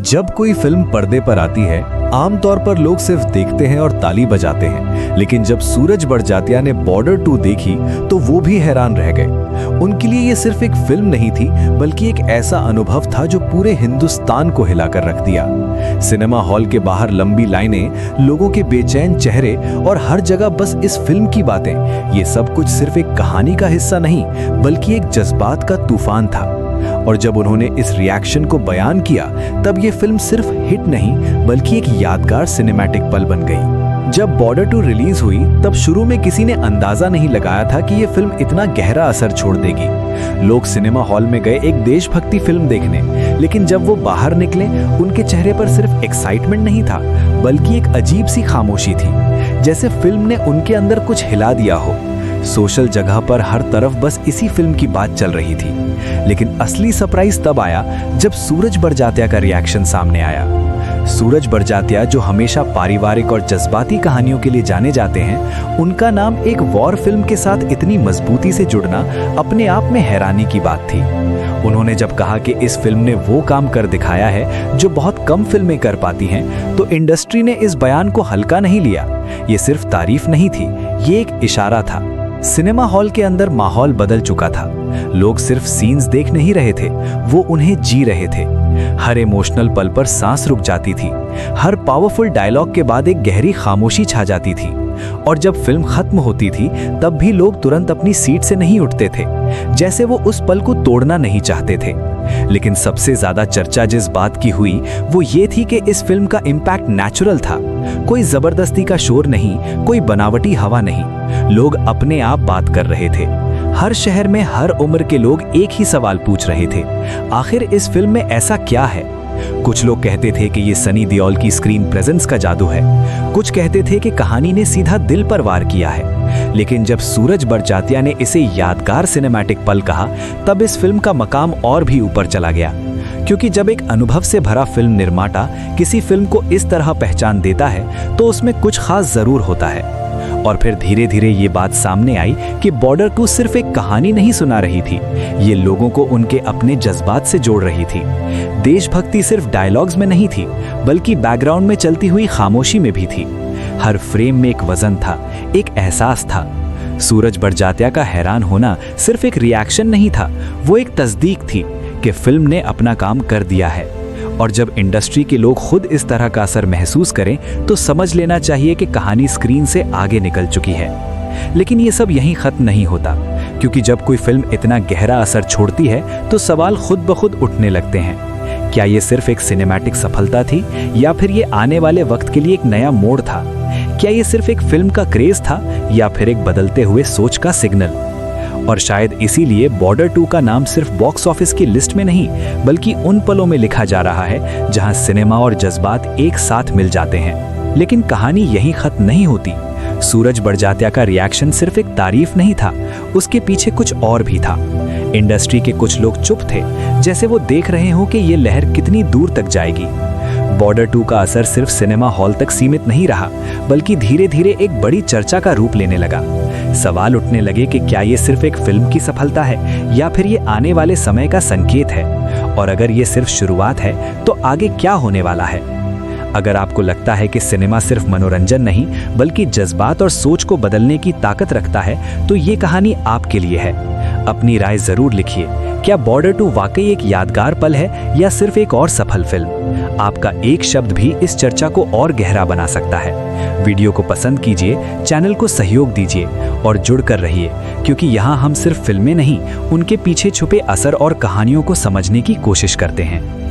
जब कोई फिल्म पर्दे पर आती है, आमतौर पर लोग सिर्फ देखते हैं और ताली बजाते हैं, लेकिन जब सूरज बड़जात्या ने बॉर्डर 2 देखी तो वो भी हैरान रह गए। उनके लिए ये सिर्फ एक फिल्म नहीं थी, बल्कि एक ऐसा अनुभव था जो पूरे हिंदुस्तान को हिलाकर रख दिया। सिनेमा हॉल के बाहर लंबी लाइनें, लोगों के बेचैन चेहरे और हर जगह बस इस फिल्म की बातें, ये सब कुछ सिर्फ एक कहानी का हिस्सा नहीं, बल्कि एक जज्बात का तूफान था। और जब उन्होंने इस रिएक्शन को बयान किया, तब ये फिल्म सिर्फ हिट नहीं, बल्कि एक यादगार सिनेमैटिक पल बन गई। जब बॉर्डर 2 रिलीज हुई, तब शुरू में किसी ने अंदाजा नहीं लगाया था कि ये फिल्म इतना गहरा असर छोड़ देगी। लोग सिनेमा हॉल में गए एक देशभक्ति फिल्म देखने, लेकिन जब वो बाहर निकले, उनके चेहरे पर सिर्फ एक्साइटमेंट नहीं था, बल्कि एक अजीब सी खामोशी थी, जैसे फिल्म ने उनके अंदर कुछ हिला दिया हो। सोशल जगह पर हर तरफ बस इसी फिल्म की बात चल रही थी। लेकिन असली सरप्राइज तब आया जब सूरज बड़जात्या का रिएक्शन सामने आया। सूरज बड़जात्या, जो हमेशा पारिवारिक और जज्बाती कहानियों के लिए जाने जाते हैं, उनका नाम एक वॉर फिल्म के साथ इतनी मजबूती से जुड़ना अपने आप में हैरानी की बात थी। उन्होंने जब कहा कि इस फिल्म ने वो काम कर दिखाया है जो बहुत कम फिल्में कर पाती हैं, तो इंडस्ट्री ने इस बयान को हल्का नहीं लिया। ये सिर्फ तारीफ नहीं थी, ये एक इशारा था। सिनेमा हॉल के अंदर माहौल बदल चुका था। लोग सिर्फ सीन्स देख नहीं रहे थे, वो उन्हें जी रहे थे। हर इमोशनल पल पर सांस रुक जाती थी। हर पावरफुल डायलॉग के बाद एक गहरी खामोशी छा जाती थी। और जब फिल्म खत्म होती थी, तब भी लोग तुरंत अपनी सीट से नहीं उठते थे, जैसे वो उस पल को तोड़ना नहीं चाहते थे। लेकिन सबसे ज्यादा चर्चा जिस बात की हुई, वो ये थी कि इस फिल्म का इम्पैक्ट नेचुरल था। कोई जबरदस्ती का शोर नहीं, कोई बनावटी हवा नहीं। लोग अपने आप बात कर रहे थे। हर शहर में हर उम्र के लोग एक ही सवाल पूछ रहे थे, आखिर इस फिल्म में ऐसा क्या है? कुछ लोग कहते थे कि ये सनी देओल की स्क्रीन प्रेजेंस का जादू है। कुछ कहते थे कि कहानी ने सीधा दिल पर वार किया है। लेकिन जब सूरज बड़जात्या ने इसे यादगार सिनेमैटिक पल कहा, तब इस फिल्म का मकाम और भी ऊपर चला गया। क्योंकि जब एक अनुभव से भरा फिल्म निर्माता किसी फिल्म को इस तरह पहचान देता है, तो उसमें कुछ खास जरूर होता है। और फिर धीरे धीरे ये बात सामने आई कि बॉर्डर 2 सिर्फ एक कहानी नहीं सुना रही थी, ये लोगों को उनके अपने जज्बात से जोड़ रही थी। देशभक्ति सिर्फ डायलॉग्स में नहीं थी, बल्कि बैकग्राउंड में चलती हुई खामोशी में भी थी। हर फ्रेम में एक वजन था, एक एहसास था। सूरज बड़जात्या का हैरान होना सिर्फ एक रिएक्शन नहीं था, वो एक तस्दीक थी कि फिल्म ने अपना काम कर दिया है। और जब इंडस्ट्री के लोग खुद इस तरह का असर महसूस करें, तो समझ लेना चाहिए कि कहानी स्क्रीन से आगे निकल चुकी है। लेकिन ये सब यहीं खत्म नहीं होता, क्योंकि जब कोई फिल्म इतना गहरा असर छोड़ती है, तो सवाल खुद ब खुद उठने लगते हैं। क्या ये सिर्फ एक सिनेमैटिक सफलता थी, या फिर ये आने वाले वक्त के लिए एक नया मोड़ था? क्या ये सिर्फ एक फिल्म का क्रेज था, या फिर एक बदलते हुए सोच का सिग्नल? और शायद इसीलिए बॉर्डर 2 का नाम सिर्फ बॉक्स ऑफिस की लिस्ट में नहीं, बल्कि उन पलों में लिखा जा रहा है जहां सिनेमा और जज्बात एक साथ मिल जाते हैं। लेकिन कहानी यहीं खत्म नहीं होती। सूरज बड़जात्या का रिएक्शन सिर्फ एक तारीफ नहीं था, उसके पीछे कुछ और भी था। इंडस्ट्री के कुछ लोग चुप थे, जैसे वो देख रहे हो कि ये लहर कितनी दूर तक जाएगी। बॉर्डर 2 का असर सिर्फ सिनेमा हॉल तक सीमित नहीं रहा, बल्कि धीरे धीरे एक बड़ी चर्चा का रूप लेने लगा। सवाल उठने लगे कि क्या ये सिर्फ एक फिल्म की सफलता है, या फिर ये आने वाले समय का संकेत है? और अगर ये सिर्फ शुरुआत है, तो आगे क्या होने वाला है? अगर आपको लगता है कि सिनेमा सिर्फ मनोरंजन नहीं, बल्कि जज्बात और सोच को बदलने की ताकत रखता है, तो ये कहानी आपके लिए है। अपनी राय जरूर लिखिए। क्या बॉर्डर 2 वाकई एक यादगार पल है, या सिर्फ एक और सफल फिल्म? आपका एक शब्द भी इस चर्चा को और गहरा बना सकता है। वीडियो को पसंद कीजिए, चैनल को सहयोग दीजिए और जुड़कर रहिए, क्योंकि यहाँ हम सिर्फ फिल्में नहीं, उनके पीछे छुपे असर और कहानियों को समझने की कोशिश करते हैं।